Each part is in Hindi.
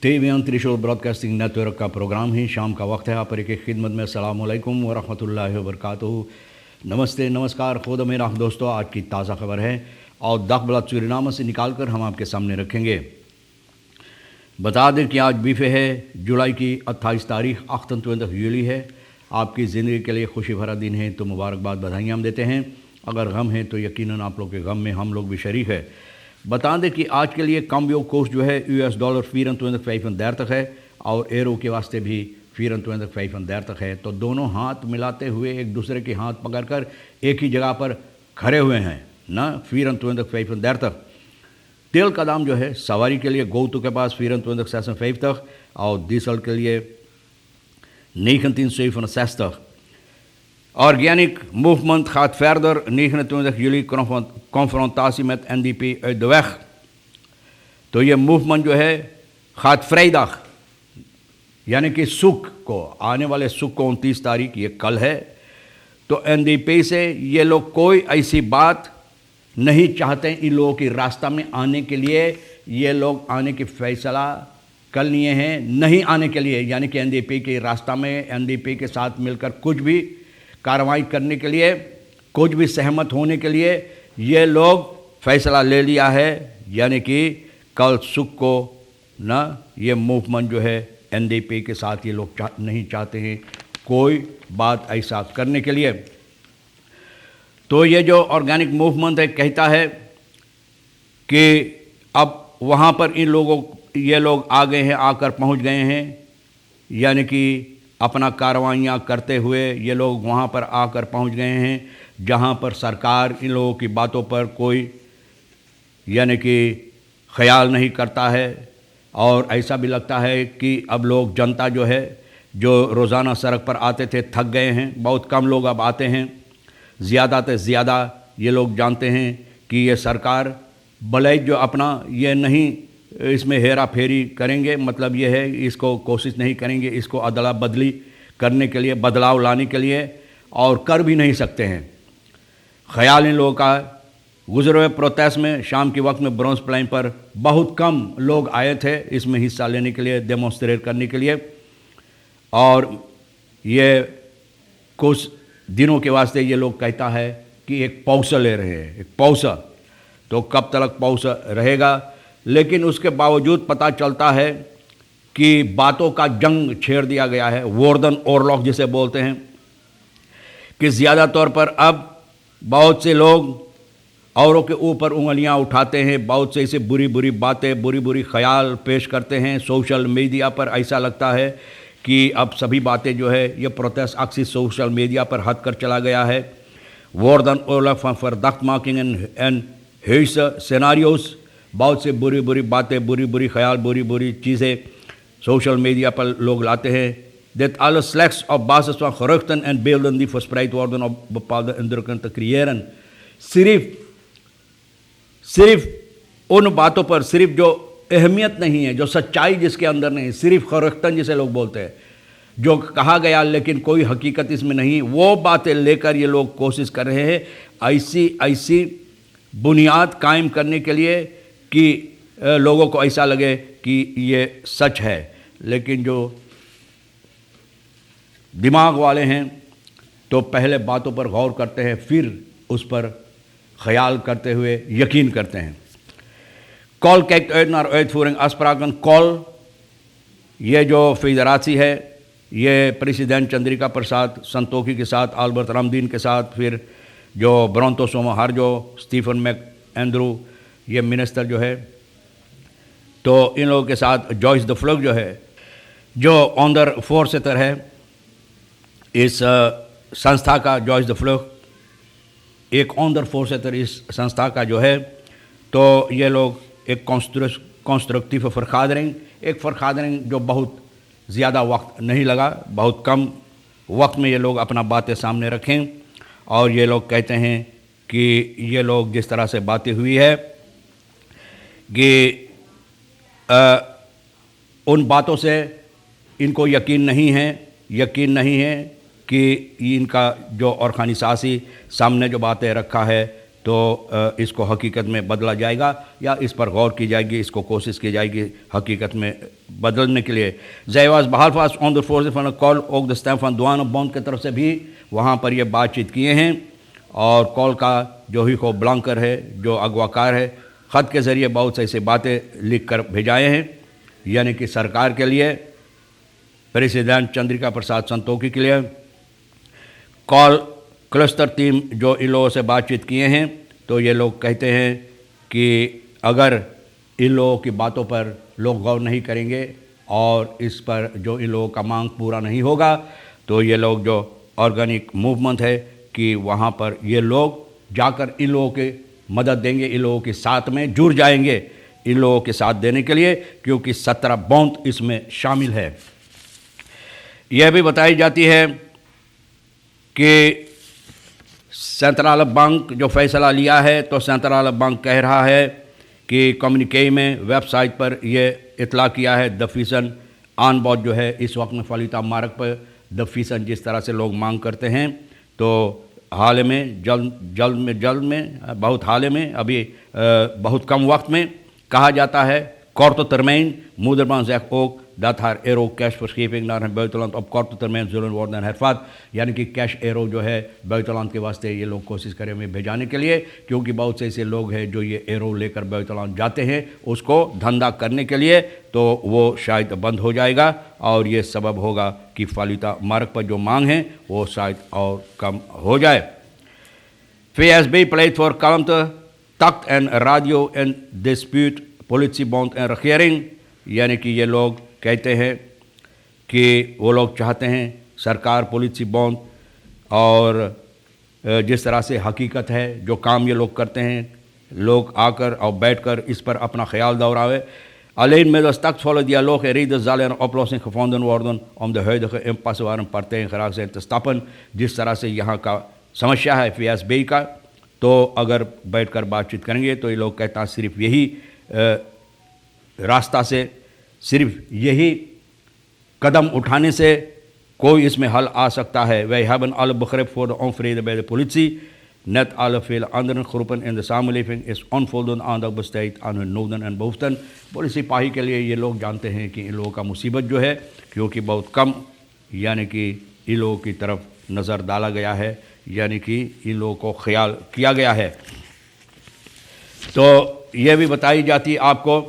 टीवी त्रिशूल ब्रॉडकास्टिंग नेटवर्क का प्रोग्राम ही शाम का वक्त है। आप पर की खिदमत में अस्सलाम वालेकुम व रहमतुल्लाहि व बरकातुहू। नमस्ते, नमस्कार, खुद मेरा दोस्तों। आज की ताज़ा खबर है और दखबला सूरीनामा से निकाल कर हम आपके सामने रखेंगे। बता दें कि आज बीफे है जुलाई की 28 तारीख 28 जूलाई है। आपकी ज़िंदगी के लिए खुशी भरा दिन है तो मुबारकबाद, बधाइयाँ हम देते हैं। अगर गम है तो यकीनन आप लोग के गम में हम लोग भी शरीक है। बता दें कि आज के लिए कम्बियो कोस्ट जो है $4 24,5 तक है और एरो के वास्ते भी 24,5 तक है। तो दोनों हाथ मिलाते हुए एक दूसरे के हाथ पकड़कर एक ही जगह पर खड़े हुए हैं ना, 24,5 तक। तेल का दाम जो है सवारी के लिए गोतु के पास 24,5 तक और डीजल के लिए 19,767. Organic movement gaat verder. 29 juli confrontatie met NDP uit de weg. तो ये मूवमेंट जो है खात फ्राइडे यानी कि सुख को, आने वाले सुख को 29 तारीख, ये कल है। तो एनडीपी से ये लोग कोई ऐसी बात नहीं चाहते इन लोगों की रास्ता में आने के लिए। ये लोग आने की फैसला कर लिए हैं नहीं आने के लिए, यानी कि एनडीपी के रास्ता में एनडीपी के साथ मिलकर कुछ भी कार्रवाई करने के लिए, कुछ भी सहमत होने के लिए ये लोग फैसला ले लिया है। यानी कि कल सुख को ना ये मूवमेंट जो है एनडीपी के साथ ये लोग नहीं चाहते हैं कोई बात ऐसा करने के लिए। तो ये जो ऑर्गेनिक मूवमेंट है कहता है कि अब वहाँ पर इन लोगों ये लोग आ गए हैं, आकर पहुँच गए हैं, यानी कि अपना कार्रवाइयाँ करते हुए ये लोग वहाँ पर आकर पहुँच गए हैं जहाँ पर सरकार इन लोगों की बातों पर कोई यानी कि ख्याल नहीं करता है। और ऐसा भी लगता है कि अब लोग, जनता जो है, जो रोज़ाना सड़क पर आते थे, थक गए हैं। बहुत कम लोग अब आते हैं। ज़्यादा से ज़्यादा ये लोग जानते हैं कि ये सरकार भले जो अपना ये नहीं इसमें हेरा फेरी करेंगे, मतलब ये है इसको कोशिश नहीं करेंगे इसको अदला बदली करने के लिए, बदलाव लाने के लिए, और कर भी नहीं सकते हैं। ख्याल इन लोगों का गुजरे हुए प्रोटेस्ट में शाम के वक्त में ब्रॉन्ज प्लाइन पर बहुत कम लोग आए थे इसमें हिस्सा लेने के लिए, डेमोन्स्ट्रेट करने के लिए। और ये कुछ दिनों के वास्ते ये लोग कहता है कि एक पौसा ले रहे हैं, एक पौसा। तो कब तक पौसा रहेगा, लेकिन उसके बावजूद पता चलता है कि बातों का जंग छेड़ दिया गया है, वॉर्डन ओरलॉक जिसे बोलते हैं, कि ज़्यादा तौर पर अब बहुत से लोग औरों के ऊपर उंगलियां उठाते हैं, बहुत से ऐसे बुरी बुरी बातें, बुरी बुरी ख्याल पेश करते हैं सोशल मीडिया पर। ऐसा लगता है कि अब सभी बातें जो है ये प्रोटेस्ट अक्सर सोशल मीडिया पर हद कर चला गया है। Warden Orlok for duck marking and haze scenarios, बहुत से बुरी बुरी बातें, बुरी बुरी ख्याल, बुरी बुरी चीज़ें सोशल मीडिया पर लोग लाते हैं। Dit alles slechts op basis van geruchten en beelden die verspreid worden om bepaalde indrukken te creëren. सिर्फ उन बातों पर, सिर्फ जो अहमियत नहीं है, जो सच्चाई जिसके अंदर नहीं, सिर्फ खरख्तन जिसे लोग बोलते हैं, जो कहा गया लेकिन कोई हकीकत इसमें नहीं, वो बातें लेकर ये लोग कोशिश कर रहे हैं ऐसी बुनियाद कायम करने के लिए कि लोगों को ऐसा लगे कि ये सच है। लेकिन जो दिमाग वाले हैं तो पहले बातों पर गौर करते हैं, फिर उस पर ख्याल करते हुए यकीन करते हैं। Call kijkt uit naar uitvoering afspraken। Call ये जो फेडरासी है, ये प्रेसिडेंट चंद्रिका प्रसाद संतोखी के साथ, अल्बर्ट रामदीन के साथ, फिर जो ब्रोंतो सोमोहार, जो स्टीफन मैक एंड्रू, ये मिनिस्टर जो है, तो इन लोगों के साथ जॉइस द फ्लग जो है, जो ऑनर फोरसेटर है इस संस्था का, जॉइस द फ्लग एक ऑनर फोरसेटर इस संस्था का जो है, तो ये लोग एक कंस्ट्रक्टिव फरखादरिंग जो बहुत ज़्यादा वक्त नहीं लगा, बहुत कम वक्त में ये लोग अपना बातें सामने रखें। और ये लोग कहते हैं कि ये लोग जिस तरह से बातें हुई है कि उन बातों से इनको यकीन नहीं है कि इनका जो औरखानी सासी सामने जो बातें रखा है तो इसको हकीकत में बदला जाएगा या इस पर गौर की जाएगी, इसको कोशिश की जाएगी हकीकत में बदलने के लिए। Zij was behalve als ondervoorzitter van een call ook de stem van douanebond की तरफ से भी वहाँ पर ये बातचीत किए हैं और कॉल का जो ही को ब्लंकर है, जो अगवाकार है, ख़त के ज़रिए बहुत से ऐसी बातें लिख कर भेजाए हैं, यानी कि सरकार के लिए, प्रेसिडेंट चंद्रिका प्रसाद संतोखी के लिए। कॉल क्लस्टर टीम जो इन लोगों से बातचीत किए हैं तो ये लोग कहते हैं कि अगर इन लोगों की बातों पर लोग गौर नहीं करेंगे और इस पर जो इन लोगों का मांग पूरा नहीं होगा तो ये लोग जो ऑर्गेनिक मूवमेंट है कि वहाँ पर ये लोग जाकर इन लोगों की मदद देंगे, इन लोगों के साथ में जुड़ जाएंगे, इन लोगों के साथ देने के लिए, क्योंकि 17 बौंद इसमें शामिल है। यह भी बताई जाती है कि सेंट्रल बैंक जो फैसला लिया है तो सेंट्रल बैंक कह रहा है कि कम्युनिके में वेबसाइट पर यह इतला किया है दफीसन आन बहुत जो है इस वक्त में फलीता मार्ग पर दफीसन जिस तरह से लोग मांग करते हैं तो हाल में जल्द में बहुत हाल में अभी बहुत कम वक्त में कहा जाता है korte termijn. Moederman zegt ook dat haar euro-cash-verschieving naar het buitenland op korte termijn zullen worden hervat, यानी कि कैश एरो जो है बुतलान के वास्ते ये लोग कोशिश करेंगे भेजाने के लिए, क्योंकि बहुत से ऐसे लोग हैं जो ये एरो लेकर बुतलान जाते हैं उसको धंधा करने के लिए, तो वो शायद बंद हो जाएगा और ये सबब होगा कि फालिता मार्ग पर जो मांग है वो शायद और कम हो जाए। VSB pleit voor kalmte, tact en radio en dispuut, politiebond en regering, यानी कि ये लोग कहते हैं कि वो लोग चाहते हैं सरकार, पुलिस बॉन्ड और जिस तरह से हकीकत है जो काम ये लोग करते हैं, लोग आकर और बैठकर इस पर अपना ख्याल दोहरावे। Alleen middels tactvolle dialoog en reden zal er een oplossing gevonden worden om de huidige impasse waarin partijen geraakt zijn te stappen। जिस तरह से यहाँ का समस्या है VSB का, तो अगर बैठकर बातचीत करेंगे तो ये लोग कहता हैं सिर्फ यही रास्ता से, सिर्फ यही कदम उठाने से कोई इसमें हल आ सकता है। Wij hebben alle begrip voor de onvrede bij de politie. Net alle vele andere groepen in de samenleving is onvoldoende aandacht besteed aan hun noden en behoeften। Police सिपाही के लिए ये लोग जानते हैं कि इन लोगों का मुसीबत जो है, क्योंकि बहुत कम यानी कि इन लोगों की तरफ नज़र डाला गया है, यानी कि इन लोगों को ख्याल किया गया है। तो ये भी बताई जाती है आपको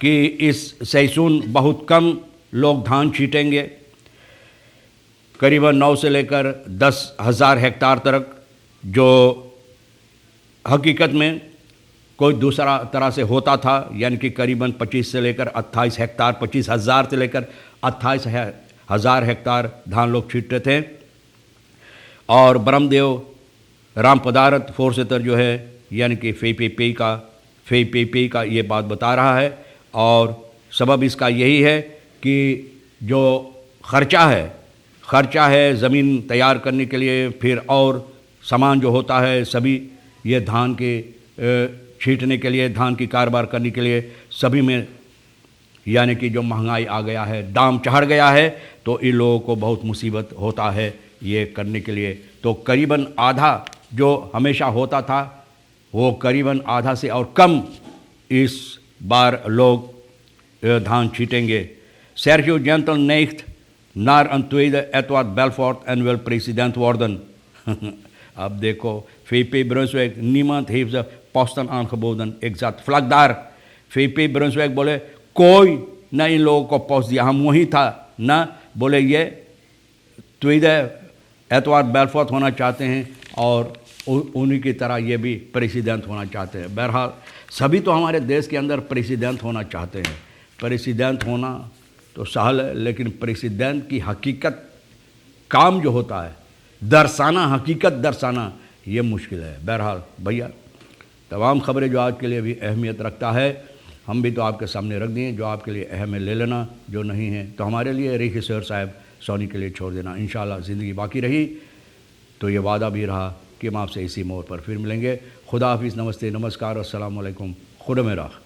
कि इस सैसून बहुत कम लोग धान छीटेंगे, करीबन 9 से लेकर 10,000 हेक्टार तक, जो हकीकत में कोई दूसरा तरह से होता था, यानी कि करीबन 25 से लेकर 28 हेक्टार, 25,000 से लेकर 28,000 हेक्टार धान लोग छीटते थे। और ब्रह्मदेव राम पदारथ फोर्सेतर जो है यानी कि फेपी का ये बात बता रहा है, और सबब इसका यही है कि जो ख़र्चा है ज़मीन तैयार करने के लिए, फिर और सामान जो होता है सभी ये धान के छीटने के लिए, धान की कारोबार करने के लिए, सभी में यानी कि जो महंगाई आ गया है, दाम चढ़ गया है, तो इन लोगों को बहुत मुसीबत होता है ये करने के लिए। तो करीबन आधा जो हमेशा होता था वो करीबन आधा से और कम इस बार लोग धान छीटेंगे। Sergio Gentle neigt naar een tweede Edward Belfort en wil president worden। अब देखो VP Brunswijk, niemand heeft ze posten aangeboden। एक साथ vlak daar VP Brunswijk बोले कोई न इन लोगों को पोस्ट दिया, हम वही था ना, बोले ये tweede एतवार बेलफोर्ट होना चाहते हैं और उन्हीं की तरह ये भी प्रेसिडेंट होना चाहते हैं। बहरहाल सभी तो हमारे देश के अंदर प्रेसिडेंट होना चाहते हैं। प्रेसिडेंट होना तो सहल है, लेकिन प्रेसिडेंट की हकीकत काम जो होता है दर्शाना, हकीकत दर्शाना, ये मुश्किल है। बहरहाल भैया तमाम खबरें जो आज के लिए भी अहमियत रखता है हम भी तो आपके सामने रख दिए, जो आपके लिए अहम है ले लेना, जो नहीं है तो हमारे लिए रेखी सर साहब सोनी के लिए छोड़ देना। इंशाल्लाह ज़िंदगी बाकी रही तो ये वादा भी रहा कि हम आपसे इसी मोड़ पर फिर मिलेंगे। खुदा हाफिज़, नमस्ते, नमस्कार, अस्सलाम वालेकुम, खुदा में राह।